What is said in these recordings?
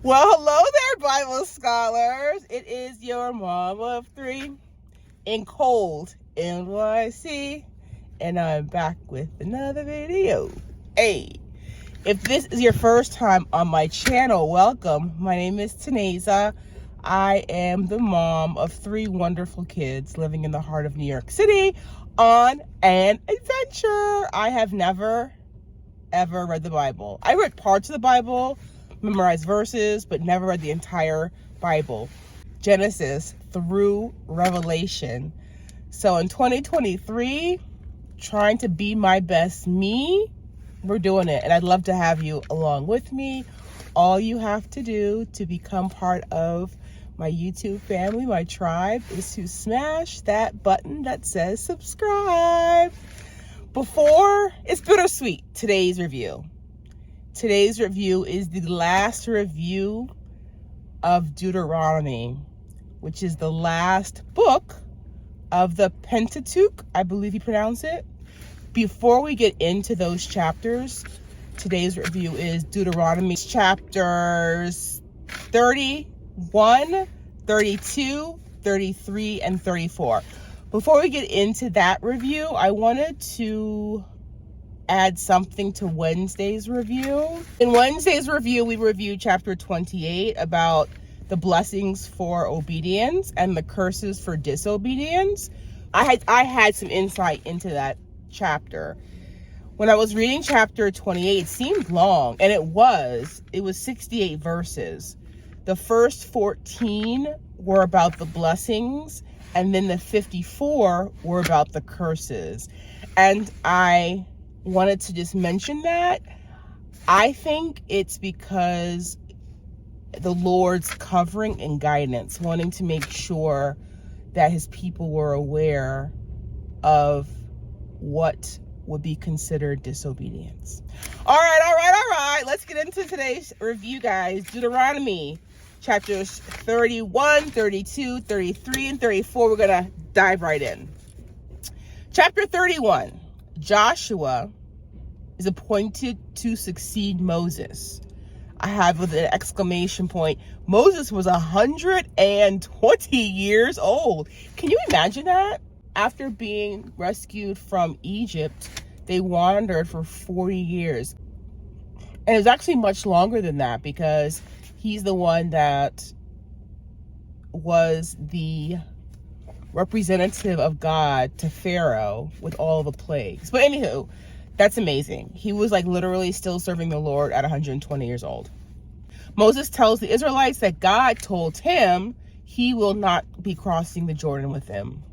Well, hello there, Bible scholars. It is your mom of three in cold NYC, and I'm back with another video. Hey, if this is your first time on my channel, welcome. My name is Taneza. I am the mom of three wonderful kids living in the heart of New York City on an adventure. I have never, ever read the Bible. I read parts of the Bible, memorized verses, but never read the entire Bible, Genesis through Revelation. So in 2023, trying to be my best me, we're doing it. And I'd love to have you along with me. All you have to do to become part of my YouTube family, my tribe, is to smash that button that says subscribe. It's bittersweet, today's review. Today's review is the last review of Deuteronomy, which is the last book of the Pentateuch, I believe you pronounce it. Before we get into those chapters, today's review is Deuteronomy chapters 31, 32, 33, and 34. Before we get into that review, I wanted to add something to Wednesday's review. In Wednesday's review, we reviewed chapter 28 about the blessings for obedience and the curses for disobedience. I had some insight into that chapter. When I was reading chapter 28, it seemed long, and it was 68 verses. The first 14 were about the blessings, and then the 54 were about the curses. And I wanted to just mention that. I think it's because the Lord's covering and guidance, wanting to make sure that his people were aware of what would be considered disobedience. All right. Let's get into today's review, guys. Deuteronomy chapters 31, 32, 33, and 34. We're going to dive right in. Chapter 31. Joshua is appointed to succeed Moses. I have with an exclamation point. Moses was 120 years old. Can you imagine that? After being rescued from Egypt, they wandered for 40 years. And it was actually much longer than that, because he's the one that was the representative of God to Pharaoh with all the plagues. But anywho, that's amazing. He was like literally still serving the Lord at 120 years old. Moses tells the Israelites that God told him he will not be crossing the Jordan with them.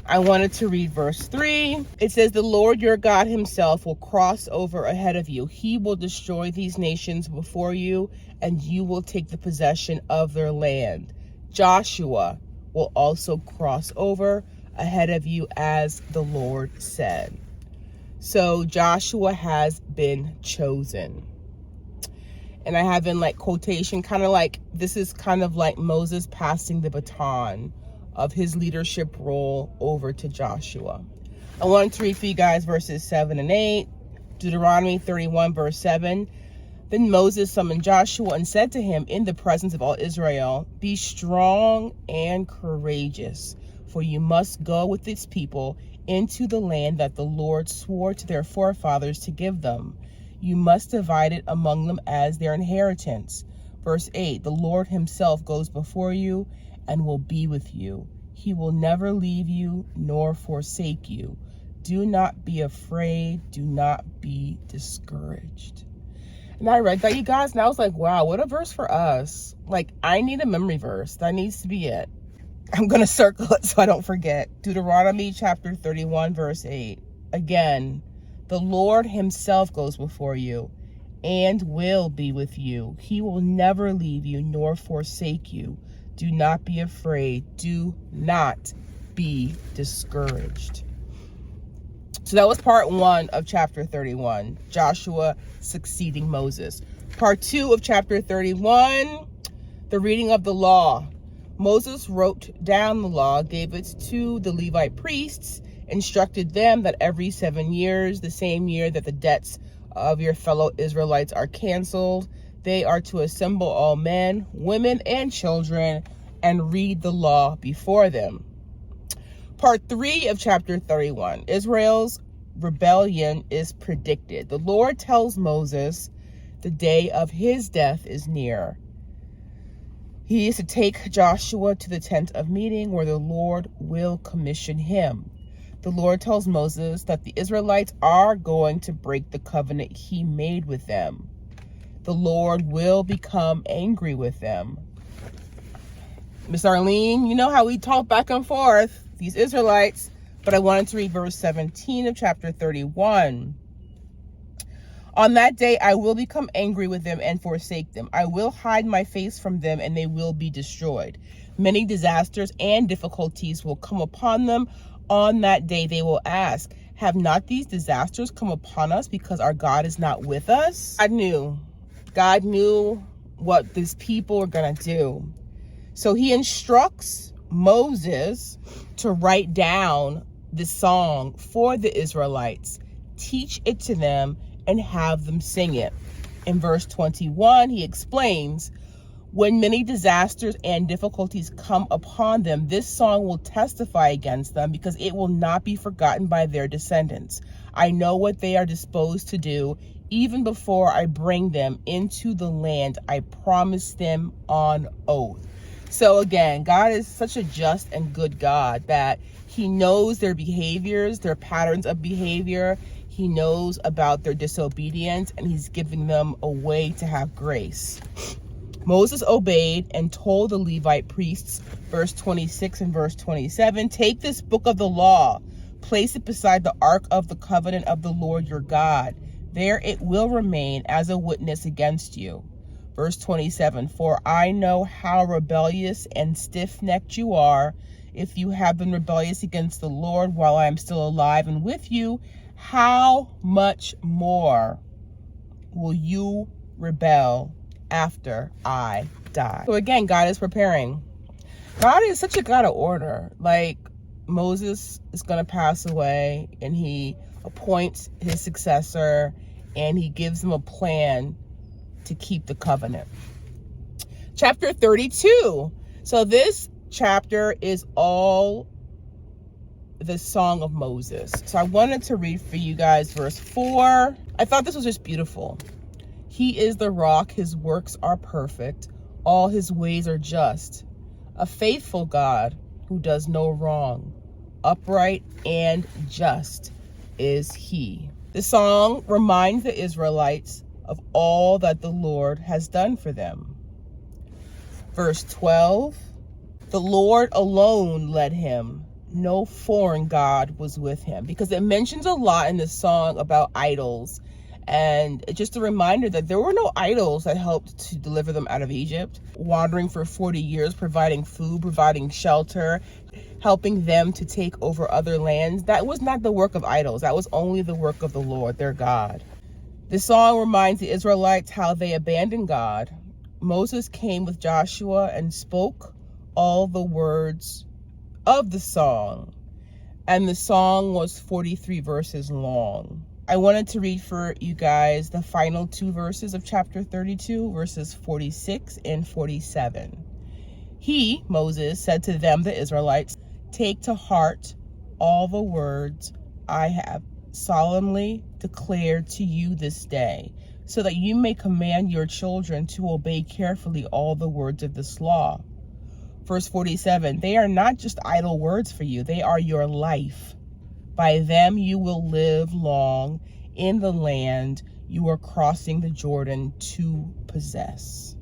I wanted to read verse 3. It says, the Lord your God himself will cross over ahead of you. He will destroy these nations before you, and you will take the possession of their land. Joshua will also cross over ahead of you, as the Lord said. So Joshua has been chosen. And I have in like quotation, kind of like, this is kind of like Moses passing the baton of his leadership role over to Joshua. I want to read for you guys verses 7 and 8. Deuteronomy 31 verse 7. Then Moses summoned Joshua and said to him in the presence of all Israel, be strong and courageous, for you must go with this people into the land that the Lord swore to their forefathers to give them. You must divide it among them as their inheritance. Verse 8, the Lord himself goes before you and will be with you. He will never leave you nor forsake you. Do not be afraid. Do not be discouraged. And I read that, you guys, and I was like, wow, what a verse for us. Like, I need a memory verse. That needs to be it. I'm going to circle it so I don't forget. Deuteronomy chapter 31, verse 8. Again, the Lord himself goes before you and will be with you. He will never leave you nor forsake you. Do not be afraid. Do not be discouraged. So that was part 1 of chapter 31, Joshua succeeding Moses. Part 2 of chapter 31, the reading of the law. Moses wrote down the law, gave it to the Levite priests, instructed them that every 7 years, the same year that the debts of your fellow Israelites are canceled, They are to assemble all men, women, and children and read the law before them. Part 3 of chapter 31. Israel's rebellion is predicted. The Lord tells Moses the day of his death is near. He is to take Joshua to the tent of meeting where the Lord will commission him. The Lord tells Moses that the Israelites are going to break the covenant he made with them. The Lord will become angry with them. Miss Arlene, you know how we talk back and forth, these Israelites, but I wanted to read verse 17 of chapter 31. On that day, I will become angry with them and forsake them. I will hide my face from them and they will be destroyed. Many disasters and difficulties will come upon them. On that day, they will ask, have not these disasters come upon us because our God is not with us? God knew what these people were going to do. So he instructs Moses to write down the song for the Israelites, teach it to them, and have them sing it. In verse 21, he explains, when many disasters and difficulties come upon them, this song will testify against them because it will not be forgotten by their descendants. I know what they are disposed to do. Even before I bring them into the land, I promise them on oath. So again, God is such a just and good God that he knows their behaviors, their patterns of behavior. He knows about their disobedience, and he's giving them a way to have grace. Moses obeyed and told the Levite priests, verse 26 and verse 27, take this book of the law, place it beside the ark of the covenant of the Lord your God. There it will remain as a witness against you. Verse 27, for I know how rebellious and stiff-necked you are. If you have been rebellious against the Lord while I am still alive and with you, how much more will you rebel after I die? So again, God is preparing. God is such a God of order. Like, Moses is going to pass away, and he appoints his successor, and he gives him a plan to keep the covenant. Chapter 32. So this chapter is all the Song of Moses. So I wanted to read for you guys verse 4. I thought this was just beautiful. He is the rock, his works are perfect, all his ways are just. A faithful God who does no wrong, upright and just is he. The song reminds the Israelites of all that the Lord has done for them. Verse 12, the Lord alone led him. No foreign God was with him. Because it mentions a lot in this song about idols. And just a reminder that there were no idols that helped to deliver them out of Egypt. Wandering for 40 years, providing food, providing shelter, helping them to take over other lands. That was not the work of idols. That was only the work of the Lord, their God. The song reminds the Israelites how they abandoned God. Moses came with Joshua and spoke all the words of the song. And the song was 43 verses long. I wanted to read for you guys the final 2 verses of chapter 32, verses 46 and 47. He, Moses, said to them, the Israelites, take to heart all the words I have solemnly declared to you this day, so that you may command your children to obey carefully all the words of this law. Verse 47, they are not just idle words for you, they are your life. By them you will live long in the land you are crossing the Jordan to possess.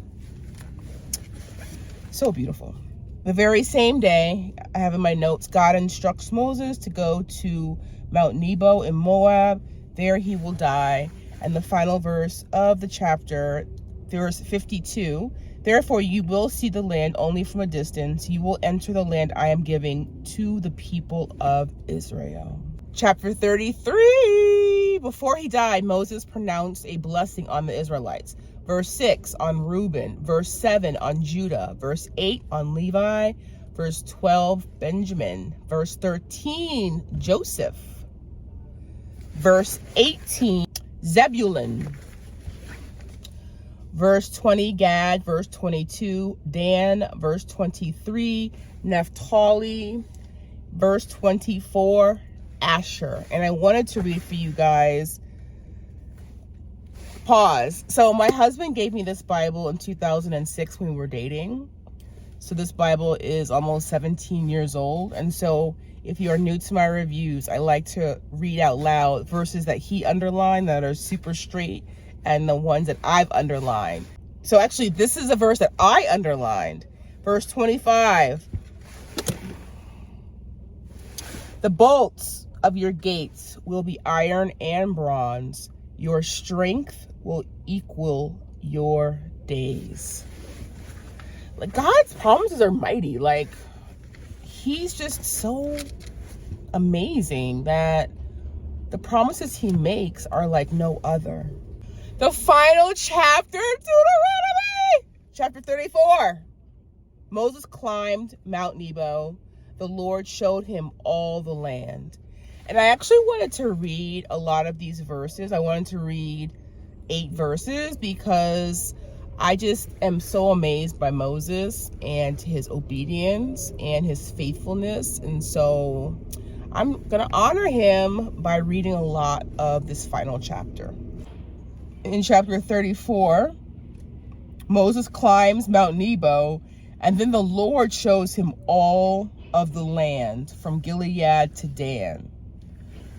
So beautiful. The very same day, I have in my notes, God instructs Moses to go to Mount Nebo in Moab. There he will die. And the final verse of the chapter, verse 52, therefore you will see the land only from a distance. You will enter the land I am giving to the people of Israel. Chapter 33, before he died, Moses pronounced a blessing on the Israelites. Verse 6 on Reuben, verse 7 on Judah, verse 8 on Levi, verse 12 Benjamin, verse 13 Joseph, verse 18 Zebulun, Verse 20, Gad. Verse 22, Dan. Verse 23, Naphtali. Verse 24, Asher. And I wanted to read for you guys. Pause. So my husband gave me this Bible in 2006 when we were dating. So this Bible is almost 17 years old. And so if you are new to my reviews, I like to read out loud verses that he underlined that are super straight and the ones that I've underlined. So actually, this is a verse that I underlined. Verse 25. The bolts of your gates will be iron and bronze. Your strength will equal your days. Like, God's promises are mighty. Like, he's just so amazing that the promises he makes are like no other. The final chapter of Deuteronomy, chapter 34. Moses climbed Mount Nebo. The Lord showed him all the land. And I actually wanted to read a lot of these verses. I wanted to read 8 verses because I just am so amazed by Moses and his obedience and his faithfulness. And so I'm going to honor him by reading a lot of this final chapter. In chapter 34, Moses climbs Mount Nebo, and then the Lord shows him all of the land from Gilead to Dan.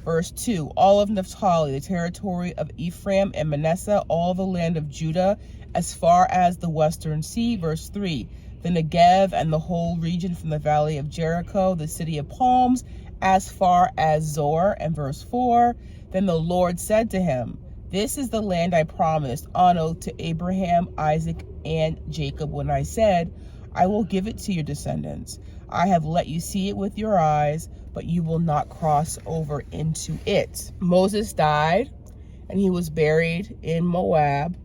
Verse 2, all of Naphtali, the territory of Ephraim and Manasseh, all the land of Judah, as far as the western sea. Verse 3, the Negev and the whole region from the valley of Jericho, the city of palms, as far as Zor. And verse 4, then the Lord said to him, this is the land I promised on oath to Abraham, Isaac, and Jacob when I said, I will give it to your descendants. I have let you see it with your eyes, but you will not cross over into it. Moses died, and he was buried in Moab.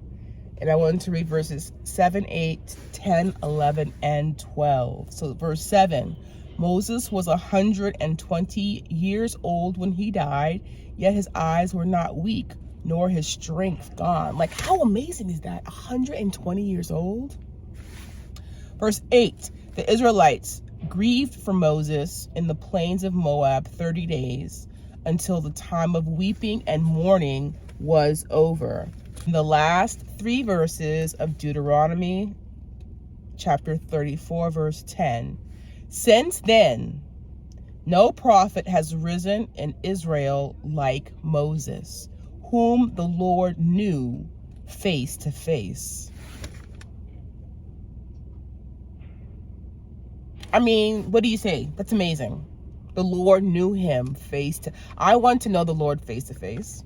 And I wanted to read verses 7, 8, 10, 11, and 12. So verse 7, Moses was 120 years old when he died, yet his eyes were not weak, nor his strength gone. Like, how amazing is that? 120 years old? Verse 8, the Israelites grieved for Moses in the plains of Moab 30 days until the time of weeping and mourning was over. In the last 3 verses of Deuteronomy, chapter 34, verse 10, since then, no prophet has risen in Israel like Moses, whom the Lord knew face to face. I mean, what do you say? That's amazing. The Lord knew him face to... I want to know the Lord face to face.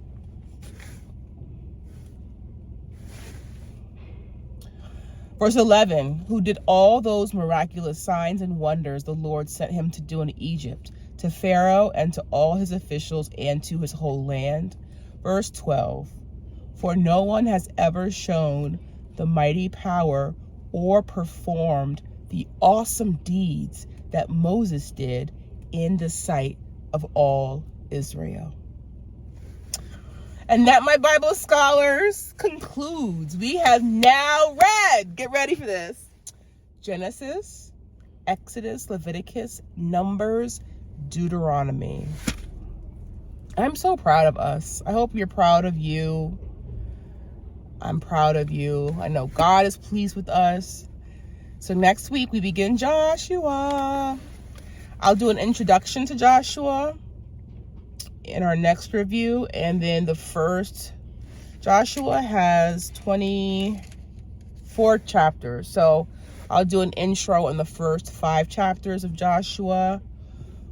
Verse 11, who did all those miraculous signs and wonders the Lord sent him to do in Egypt, to Pharaoh and to all his officials and to his whole land. Verse 12, for no one has ever shown the mighty power or performed the awesome deeds that Moses did in the sight of all Israel. And that, my Bible scholars, concludes. We have now read, get ready for this, Genesis, Exodus, Leviticus, Numbers, Deuteronomy. I'm so proud of us. I hope you're proud of you. I'm proud of you. I know God is pleased with us. So next week we begin Joshua. I'll do an introduction to Joshua in our next review. And then the first, Joshua has 24 chapters. So I'll do an intro on the first 5 chapters of Joshua.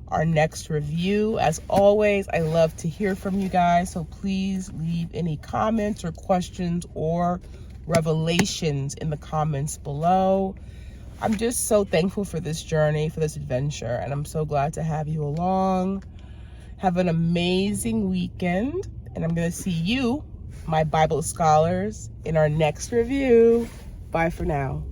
Our next review, as always, I love to hear from you guys. So please leave any comments or questions or revelations in the comments below. I'm just so thankful for this journey, for this adventure, and I'm so glad to have you along. Have an amazing weekend, and I'm going to see you, my Bible scholars, in our next review. Bye for now.